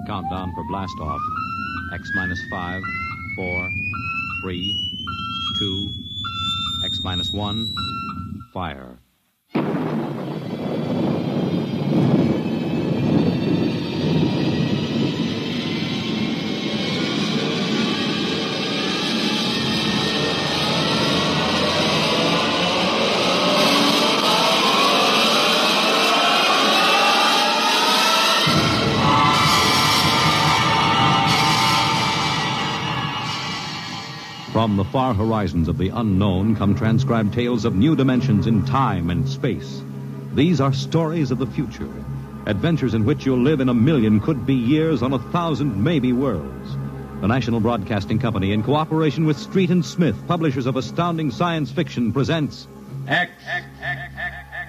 Countdown for blast off. X minus 5, 4, 3, 2, X minus 1, fire. From the far horizons of the unknown come transcribed tales of new dimensions in time and space. These are stories of the future, adventures in which you'll live in a million could-be years on 1,000 maybe worlds. The National Broadcasting Company, in cooperation with Street and Smith, publishers of astounding science fiction, presents X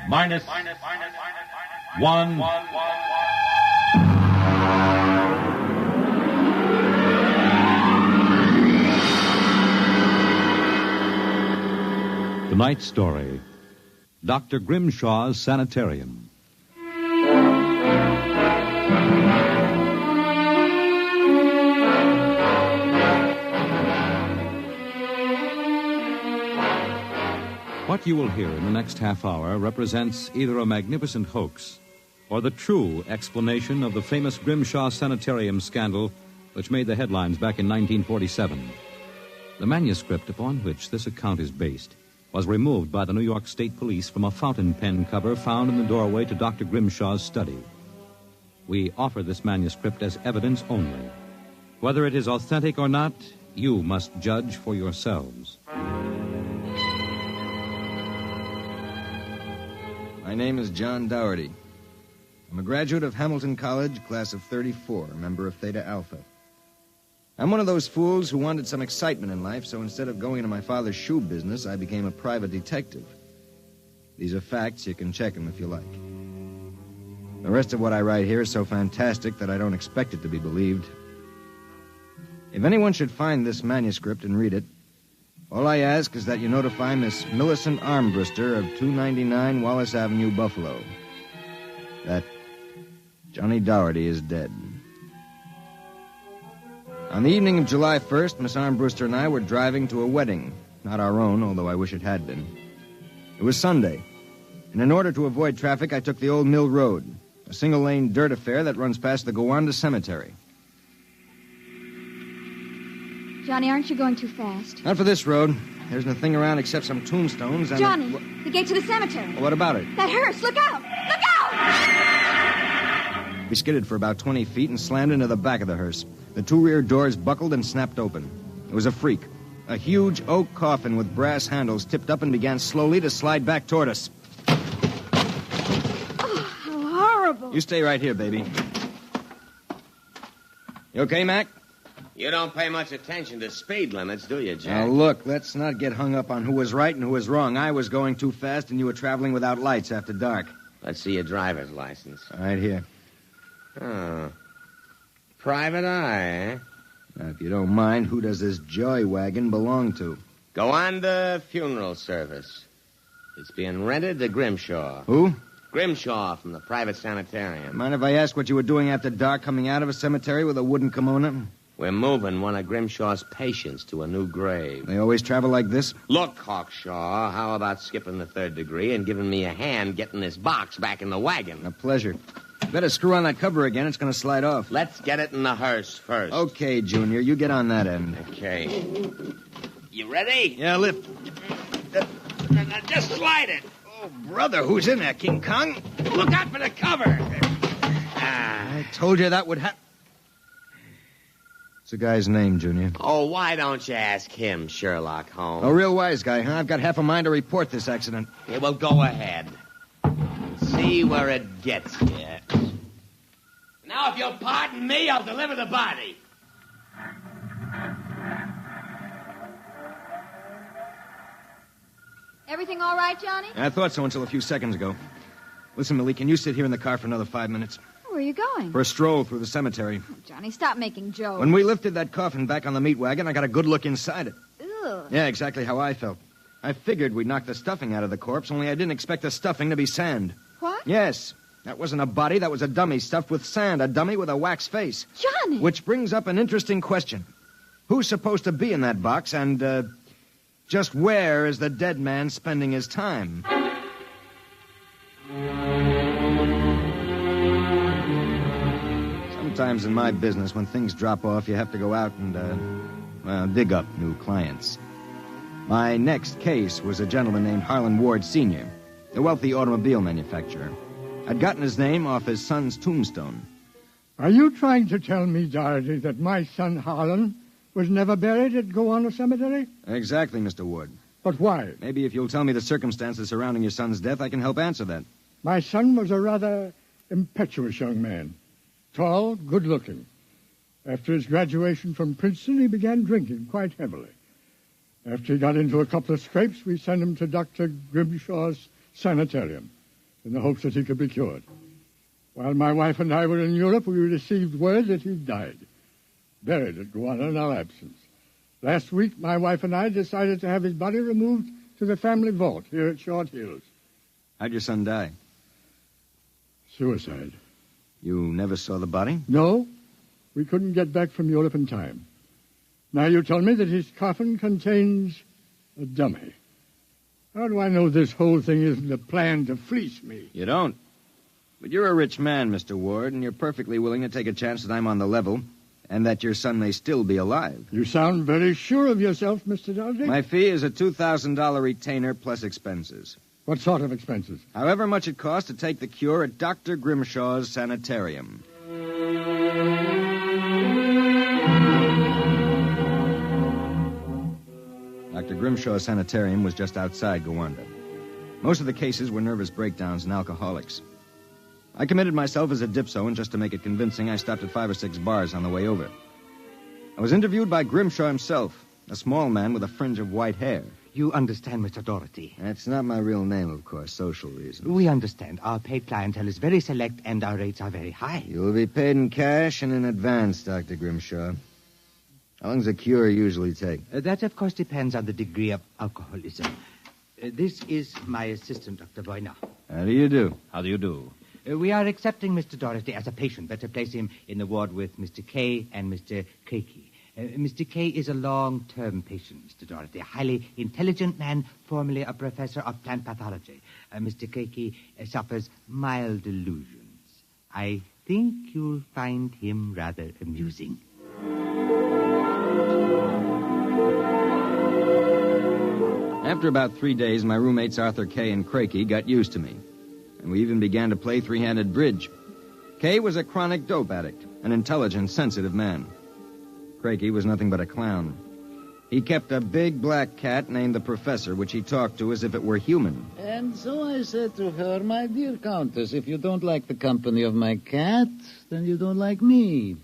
minus 1. Tonight's story, Dr. Grimshaw's Sanatorium. What you will hear in the next half hour represents either a magnificent hoax or the true explanation of the famous Grimshaw Sanitorium scandal which made the headlines back in 1947. The manuscript upon which this account is based was removed by the New York State Police from a fountain pen cover found in the doorway to Dr. Grimshaw's study. We offer this manuscript as evidence only. Whether it is authentic or not, you must judge for yourselves. My name is John Dougherty. I'm a graduate of Hamilton College, class of 34, a member of Theta Alpha. I'm one of those fools who wanted some excitement in life, so instead of going into my father's shoe business, I became a private detective. These are facts. You can check them if you like. The rest of what I write here is so fantastic that I don't expect it to be believed. If anyone should find this manuscript and read it, all I ask is that you notify Miss Millicent Armbruster of 299 Wallace Avenue, Buffalo, that Johnny Dougherty is dead. On the evening of July 1st, Miss Armbruster and I were driving to a wedding. Not our own, although I wish it had been. It was Sunday, and in order to avoid traffic, I took the Old Mill Road, a single-lane dirt affair that runs past the Gowanda Cemetery. Johnny, aren't you going too fast? Not for this road. There's nothing around except some tombstones and... Johnny, the gate to the cemetery. Well, what about it? That hearse, look out! Look out! We skidded for about 20 feet and slammed into the back of the hearse. The two rear doors buckled and snapped open. It was a freak. A huge oak coffin with brass handles tipped up and began slowly to slide back toward us. Oh, how horrible. You stay right here, baby. You okay, Mac? You don't pay much attention to speed limits, do you, Jack? Now, look, let's not get hung up on who was right and who was wrong. I was going too fast, and you were traveling without lights after dark. Let's see your driver's license. Right here. Oh. Private eye, eh? Now, if you don't mind, who does this joy wagon belong to? Gowanda Funeral Service. It's being rented to Grimshaw. Who? Grimshaw from the private sanatorium. Mind if I ask what you were doing after dark coming out of a cemetery with a wooden kimono? We're moving one of Grimshaw's patients to a new grave. They always travel like this? Look, Hawkshaw, how about skipping the third degree and giving me a hand getting this box back in the wagon? A pleasure. Better screw on that cover again. It's going to slide off. Let's get it in the hearse first. Okay, Junior. You get on that end. Okay. You ready? Yeah, lift. Just slide it. Oh, brother, who's in there, King Kong? Look out for the cover. I told you that would happen. What's the guy's name, Junior? Oh, why don't you ask him, Sherlock Holmes? A real wise guy, huh? I've got half a mind to report this accident. Yeah, well, go ahead. See where it gets you. Now, if you'll pardon me, I'll deliver the body. Everything all right, Johnny? I thought so until a few seconds ago. Listen, Millie, can you sit here in the car for another 5 minutes? Where are you going? For a stroll through the cemetery. Oh, Johnny, stop making jokes. When we lifted that coffin back on the meat wagon, I got a good look inside it. Ugh. Yeah, exactly how I felt. I figured we'd knock the stuffing out of the corpse, only I didn't expect the stuffing to be sand. What? Yes. That wasn't a body, that was a dummy stuffed with sand, a dummy with a wax face. Johnny! Which brings up an interesting question. Who's supposed to be in that box, and, just where is the dead man spending his time? Sometimes in my business, when things drop off, you have to go out and, dig up new clients. My next case was a gentleman named Harlan Ward Sr., a wealthy automobile manufacturer. I'd gotten his name off his son's tombstone. Are you trying to tell me, Doherty, that my son Harlan was never buried at Gowanna Cemetery? Exactly, Mr. Ward. But why? Maybe if you'll tell me the circumstances surrounding your son's death, I can help answer that. My son was a rather impetuous young man. Tall, good-looking. After his graduation from Princeton, he began drinking quite heavily. After he got into a couple of scrapes, we sent him to Dr. Grimshaw's Sanitorium in the hopes that he could be cured. While my wife and I were in Europe, we received word that he died, buried at Gowanna in our absence. Last week, my wife and I decided to have his body removed to the family vault here at Short Hills. How'd your son die? Suicide. You never saw the body? No, we couldn't get back from Europe in time. Now you tell me that his coffin contains a dummy. How do I know this whole thing isn't a plan to fleece me? You don't. But you're a rich man, Mr. Ward, and you're perfectly willing to take a chance that I'm on the level and that your son may still be alive. You sound very sure of yourself, Mr. Doherty. My fee is a $2,000 retainer plus expenses. What sort of expenses? However much it costs to take the cure at Dr. Grimshaw's Sanatorium. Dr. Grimshaw's Sanatorium was just outside Gowanna. Most of the cases were nervous breakdowns and alcoholics. I committed myself as a dipso, and just to make it convincing, I stopped at 5 or 6 bars on the way over. I was interviewed by Grimshaw himself, a small man with a fringe of white hair. You understand, Mr. Doherty. That's not my real name, of course, social reasons. We understand. Our paid clientele is very select, and our rates are very high. You will be paid in cash and in advance, Dr. Grimshaw. How long does a cure usually take? That, of course, depends on the degree of alcoholism. This is my assistant, Dr. Boyna. How do you do? How do you do? We are accepting Mr. Doherty as a patient. Better place him in the ward with Mr. K and Mr. Keiki. Mr. K is a long-term patient, Mr. Doherty, a highly intelligent man, formerly a professor of plant pathology. Mr. Keiki suffers mild delusions. I think you'll find him rather amusing. After about 3 days, my roommates Arthur Kay and Crakey got used to me. And we even began to play three-handed bridge. Kay was a chronic dope addict, an intelligent, sensitive man. Crakey was nothing but a clown. He kept a big black cat named the Professor, which he talked to as if it were human. And so I said to her, my dear Countess, if you don't like the company of my cat, then you don't like me.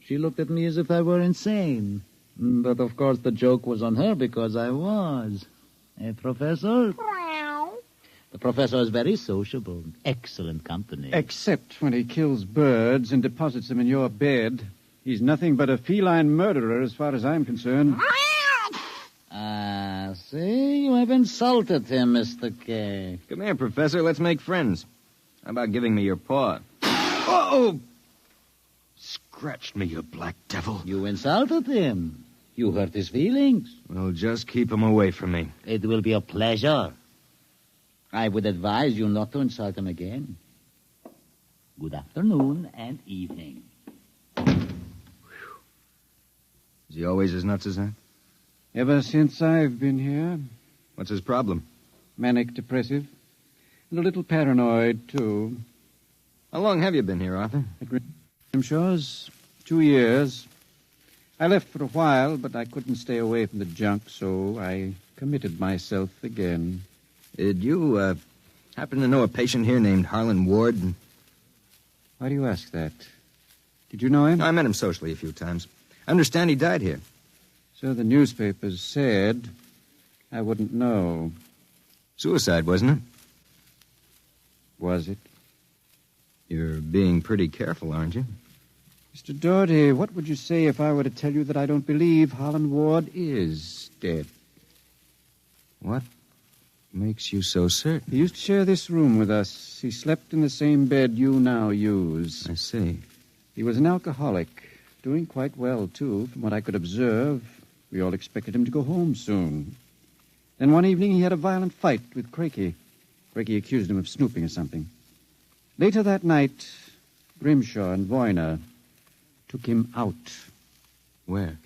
She looked at me as if I were insane. But, of course, the joke was on her because I was. Professor? The professor is very sociable. Excellent company. Except when he kills birds and deposits them in your bed. He's nothing but a feline murderer as far as I'm concerned. Ah, see? You have insulted him, Mr. K. Come here, Professor. Let's make friends. How about giving me your paw? Oh! Scratched me, you black devil. You insulted him. You hurt his feelings. Well, just keep him away from me. It will be a pleasure. I would advise you not to insult him again. Good afternoon and evening. Is he always as nuts as that? Ever since I've been here. What's his problem? Manic depressive. And a little paranoid, too. How long have you been here, Arthur? At Grimshaw's 2 years. I left for a while, but I couldn't stay away from the junk, so I committed myself again. Did you, happen to know a patient here named Harlan Ward? Why do you ask that? Did you know him? I met him socially a few times. I understand he died here. So the newspapers said. I wouldn't know. Suicide, wasn't it? Was it? You're being pretty careful, aren't you? Mr. Doherty, what would you say if I were to tell you that I don't believe Harlan Ward is dead? What? Makes you so certain? He used to share this room with us. He slept in the same bed you now use. I see. He was an alcoholic, doing quite well, too, from what I could observe. We all expected him to go home soon. Then one evening he had a violent fight with Crakey. Crakey accused him of snooping or something. Later that night, Grimshaw and Voyner took him out. Where?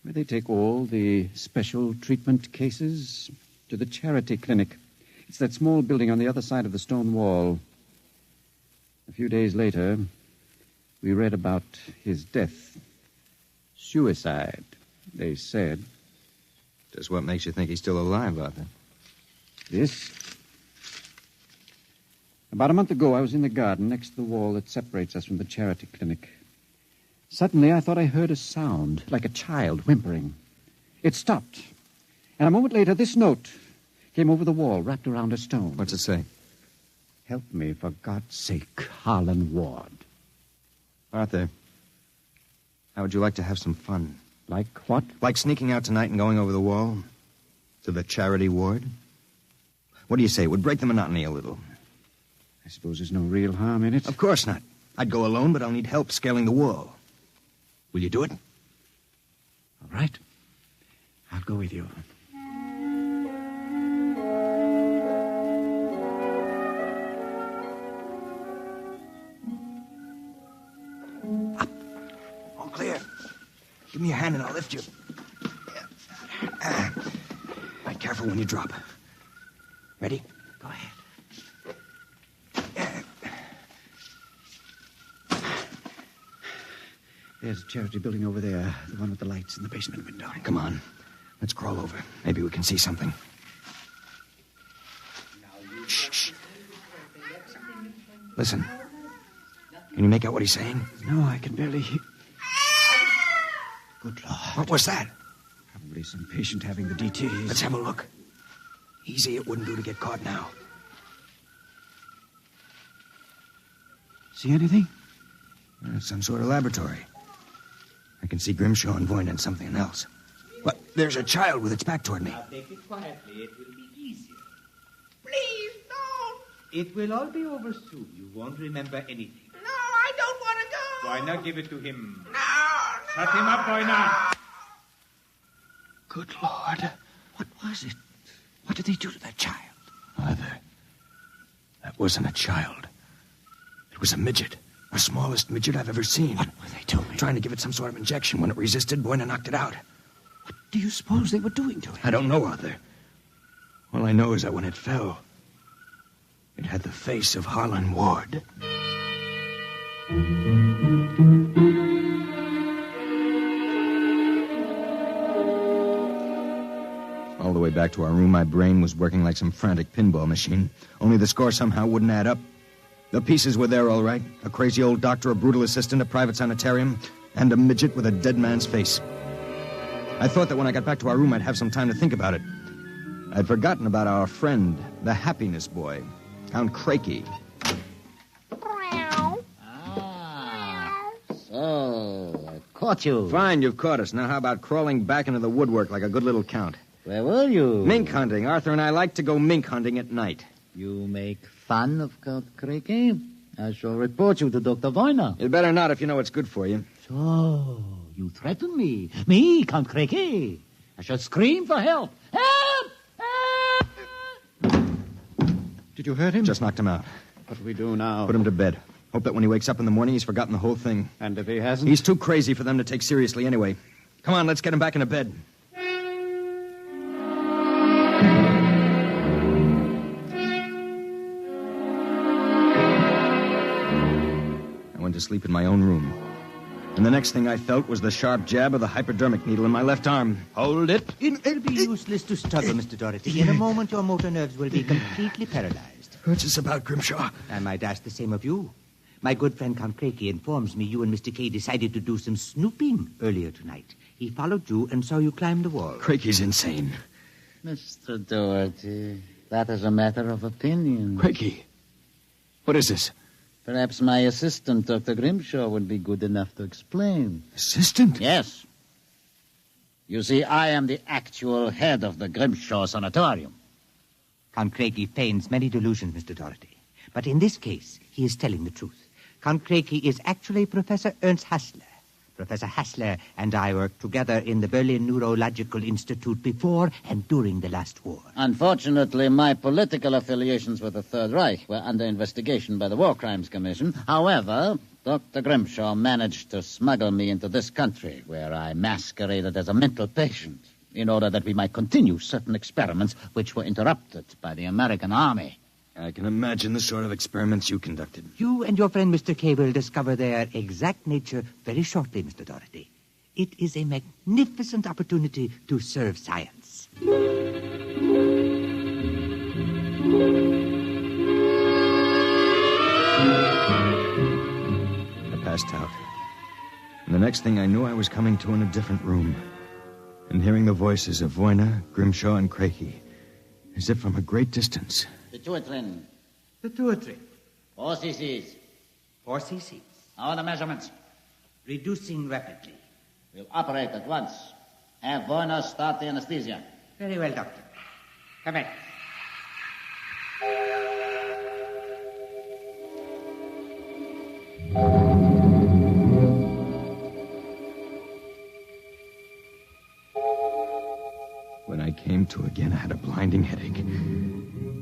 Where they take all the special treatment cases to the charity clinic. It's that small building on the other side of the stone wall. A few days later, we read about his death. Suicide, they said. Just what makes you think he's still alive, Arthur? This? About a month ago, I was in the garden next to the wall that separates us from the charity clinic. Suddenly, I thought I heard a sound, like a child whimpering. It stopped. And a moment later, this note came over the wall, wrapped around a stone. What's it say? Help me, for God's sake, Harlan Ward. Arthur, how would you like to have some fun? Like what? Like sneaking out tonight and going over the wall to the charity ward? What do you say? It would break the monotony a little. I suppose there's no real harm in it. Of course not. I'd go alone, but I'll need help scaling the wall. Will you do it? All right. I'll go with you. Up. All clear. Give me your hand and I'll lift you. Be careful when you drop. Ready? Go ahead. There's a charity building over there, the one with the lights in the basement window. Come on. Let's crawl over. Maybe we can see something. Shh. Listen. Can you make out what he's saying? No, I can barely hear. Good Lord. What was that? Probably some patient having the DTs. Let's have a look. Easy, it wouldn't do to get caught now. See anything? Some sort of laboratory. I can see Grimshaw and Voyne and something else. What? There's a child with its back toward me. Now take it quietly. It will be easier. Please, don't. It will all be over soon. You won't remember anything. No, I don't want to go. Why not give it to him? No. Shut him up, boy, now. Good Lord. What was it? What did they do to that child? Arthur, that wasn't a child. It was a midget. The smallest midget I've ever seen. What were they doing? Trying to give it some sort of injection. When it resisted, Buena knocked it out. What do you suppose they were doing to it? I don't know, Arthur. All I know is that when it fell, it had the face of Harlan Ward. All the way back to our room, my brain was working like some frantic pinball machine. Only the score somehow wouldn't add up. The pieces were there, all right. A crazy old doctor, a brutal assistant, a private sanitarium, and a midget with a dead man's face. I thought that when I got back to our room, I'd have some time to think about it. I'd forgotten about our friend, the happiness boy, Count Crakey. So, I caught you. Fine, you've caught us. Now how about crawling back into the woodwork like a good little count? Where were you? Mink hunting. Arthur and I like to go mink hunting at night. You make fun of Count Crakey? I shall report you to Dr. Voyner. You'd better not if you know what's good for you. So, you threaten me? Me, Count Crakey? I shall scream for help. Help! Help! Did you hurt him? Just knocked him out. What do we do now? Put him to bed. Hope that when he wakes up in the morning, he's forgotten the whole thing. And if he hasn't? He's too crazy for them to take seriously anyway. Come on, let's get him back into bed. I went to sleep in my own room. And the next thing I felt was the sharp jab of the hypodermic needle in my left arm. Hold it. It'll be useless to struggle, Mr. Doherty. In a moment, your motor nerves will be completely paralyzed. What's this about, Grimshaw? I might ask the same of you. My good friend Count Crakey informs me you and Mr. Kay decided to do some snooping earlier tonight. He followed you and saw you climb the wall. Crakey's insane. Mr. Doherty, that is a matter of opinion. Crakey, what is this? Perhaps my assistant, Dr. Grimshaw, would be good enough to explain. Assistant? Yes. You see, I am the actual head of the Grimshaw Sanatorium. Count Craigie feigns many delusions, Mr. Doherty. But in this case, he is telling the truth. Count Craigie is actually Professor Ernst Hassler. Professor Hassler and I worked together in the Berlin Neurological Institute before and during the last war. Unfortunately, my political affiliations with the Third Reich were under investigation by the War Crimes Commission. However, Dr. Grimshaw managed to smuggle me into this country, where I masqueraded as a mental patient in order that we might continue certain experiments which were interrupted by the American army. I can imagine the sort of experiments you conducted. You and your friend Mr. Kay will discover their exact nature very shortly, Mr. Doherty. It is a magnificent opportunity to serve science. I passed out. And the next thing I knew, I was coming to in a different room and hearing the voices of Voyna, Grimshaw, and Craigie, as if from a great distance. Pituitrin. Pituitary. 4 cc's. 4 cc's. How are the measurements? Reducing rapidly. We'll operate at once. Have Voyna start the anesthesia. Very well, Doctor. Come in. When I came to again, I had a blinding headache.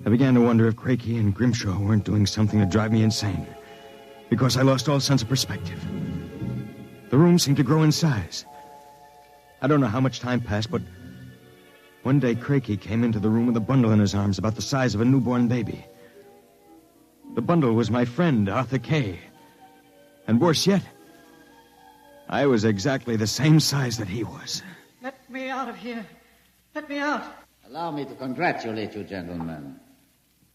I began to wonder if Craigie and Grimshaw weren't doing something to drive me insane, because I lost all sense of perspective. The room seemed to grow in size. I don't know how much time passed, but one day Craigie came into the room with a bundle in his arms about the size of a newborn baby. The bundle was my friend, Arthur Kay. And worse yet, I was exactly the same size that he was. Let me out of here. Let me out. Allow me to congratulate you, gentlemen.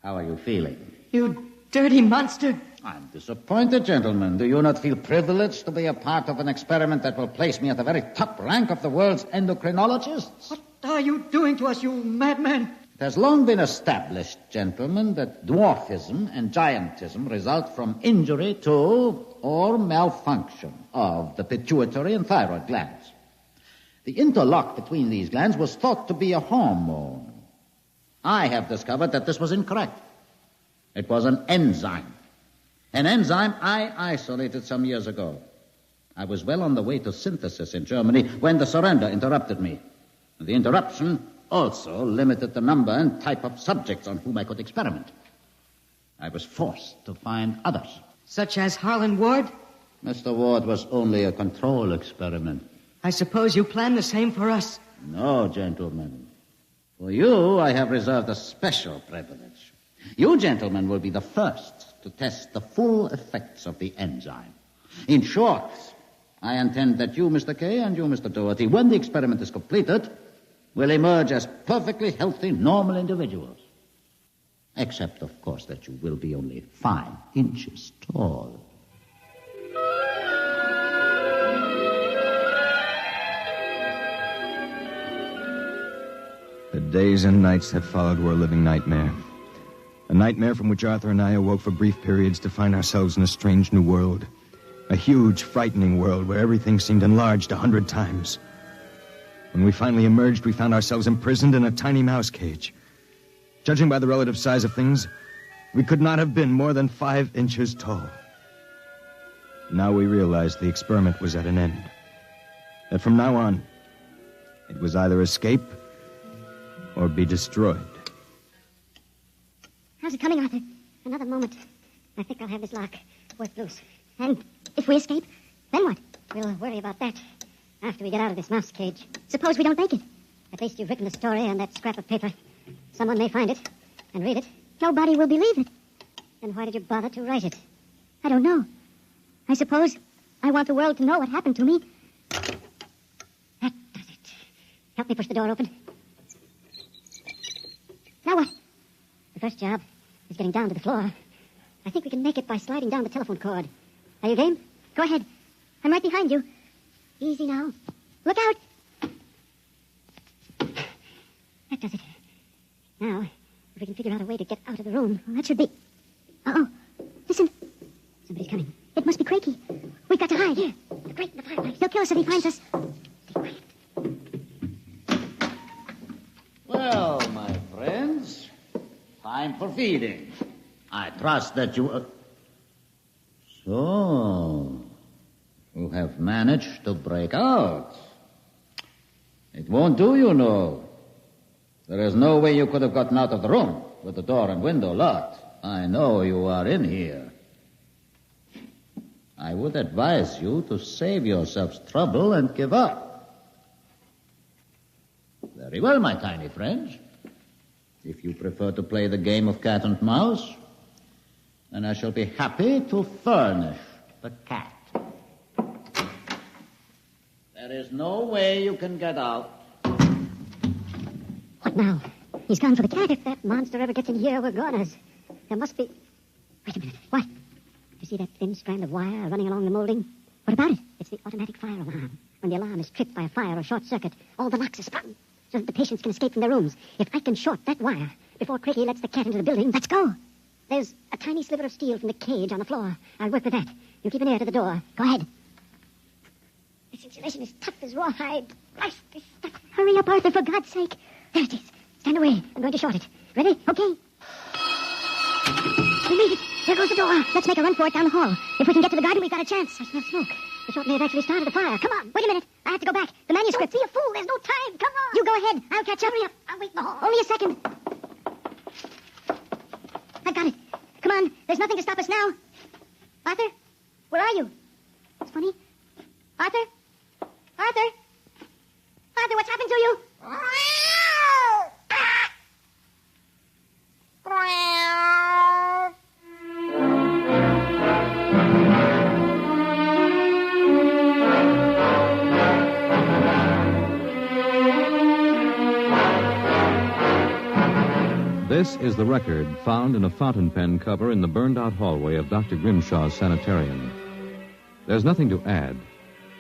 How are you feeling? You dirty monster. I'm disappointed, gentlemen. Do you not feel privileged to be a part of an experiment that will place me at the very top rank of the world's endocrinologists? What are you doing to us, you madman? It has long been established, gentlemen, that dwarfism and giantism result from injury to or malfunction of the pituitary and thyroid glands. The interlock between these glands was thought to be a hormone. I have discovered that this was incorrect. It was an enzyme. An enzyme I isolated some years ago. I was well on the way to synthesis in Germany when the surrender interrupted me. The interruption also limited the number and type of subjects on whom I could experiment. I was forced to find others. Such as Harlan Ward? Mr. Ward was only a control experiment. I suppose you plan the same for us. No, gentlemen. For you, I have reserved a special privilege. You, gentlemen, will be the first to test the full effects of the enzyme. In short, I intend that you, Mr. Kay, and you, Mr. Doherty, when the experiment is completed, will emerge as perfectly healthy, normal individuals. Except, of course, that you will be only 5 inches tall. The days and nights that followed were a living nightmare. A nightmare from which Arthur and I awoke for brief periods to find ourselves in a strange new world. A huge, frightening world where everything seemed enlarged 100 times. When we finally emerged, we found ourselves imprisoned in a tiny mouse cage. Judging by the relative size of things, we could not have been more than 5 inches tall. Now we realized the experiment was at an end. That from now on, it was either escape or be destroyed. How's it coming, Arthur? Another moment. I think I'll have this lock worked loose. And if we escape, then what? We'll worry about that after we get out of this mouse cage. Suppose we don't make it. At least you've written the story on that scrap of paper. Someone may find it and read it. Nobody will believe it. Then why did you bother to write it? I don't know. I suppose I want the world to know what happened to me. That does it. Help me push the door open. Now what? The first job is getting down to the floor. I think we can make it by sliding down the telephone cord. Are you game? Go ahead. I'm right behind you. Easy now. Look out! That does it. Now, if we can figure out a way to get out of the room, well, that should be... Uh-oh. Listen. Somebody's coming. It must be Craigie. We've got to hide. Here. The grate in the fireplace. He'll kill us if he finds us. Stay quiet. Well, my friends, time for feeding. I trust that you... So, you have managed to break out. It won't do, you know. There is no way you could have gotten out of the room with the door and window locked. I know you are in here. I would advise you to save yourselves trouble and give up. Very well, my tiny friends. If you prefer to play the game of cat and mouse, then I shall be happy to furnish the cat. There is no way you can get out. What now? He's gone for the cat. If that monster ever gets in here, we're goners. There must be... Wait a minute. What? You see that thin strand of wire running along the molding? What about it? It's the automatic fire alarm. When the alarm is tripped by a fire or short circuit, all the locks are sprung so that the patients can escape from their rooms. If I can short that wire before Craigie lets the cat into the building, let's go. There's a tiny sliver of steel from the cage on the floor. I'll work with that. You keep an ear to the door. Go ahead. This insulation is tough as rawhide. Christ, this stuff. Hurry up, Arthur, for God's sake. There it is. Stand away. I'm going to short it. Ready? Okay. We made it. There goes the door. Let's make a run for it down the hall. If we can get to the garden, we've got a chance. I smell smoke. The short may have actually started a fire. Come on. Wait a minute. I have to go back. The manuscript. Don't be a fool. There's no time. Come on. You go ahead. I'll catch up. Hurry up. I'll wait in the hall. Only a second. I've got it. Come on. There's nothing to stop us now. Arthur? Where are you? It's funny. Arthur? Arthur? Arthur, what's happened to you? This is the record found in a fountain pen cover in the burned-out hallway of Dr. Grimshaw's sanatorium. There's nothing to add,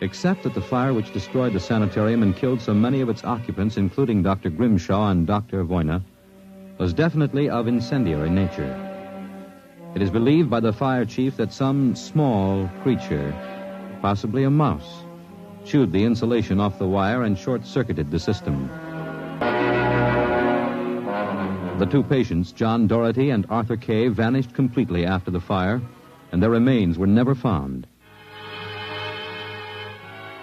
except that the fire which destroyed the sanatorium and killed so many of its occupants, including Dr. Grimshaw and Dr. Voyna, was definitely of incendiary nature. It is believed by the fire chief that some small creature, possibly a mouse, chewed the insulation off the wire and short-circuited the system. The two patients, John Doherty and Arthur Kay, vanished completely after the fire, and their remains were never found.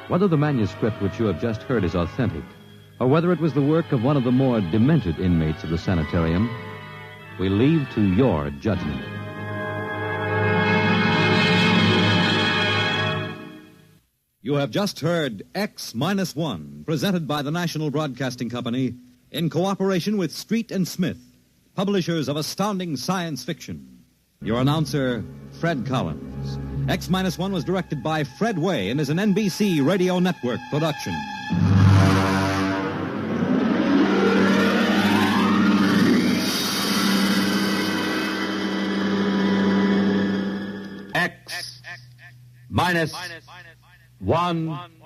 Whether the manuscript which you have just heard is authentic, or whether it was the work of one of the more demented inmates of the sanatorium, we leave to your judgment. You have just heard X-1, presented by the National Broadcasting Company in cooperation with Street and Smith, publishers of astounding science fiction. Your announcer, Fred Collins. X-1 was directed by Fred Way and is an NBC Radio Network production. X-1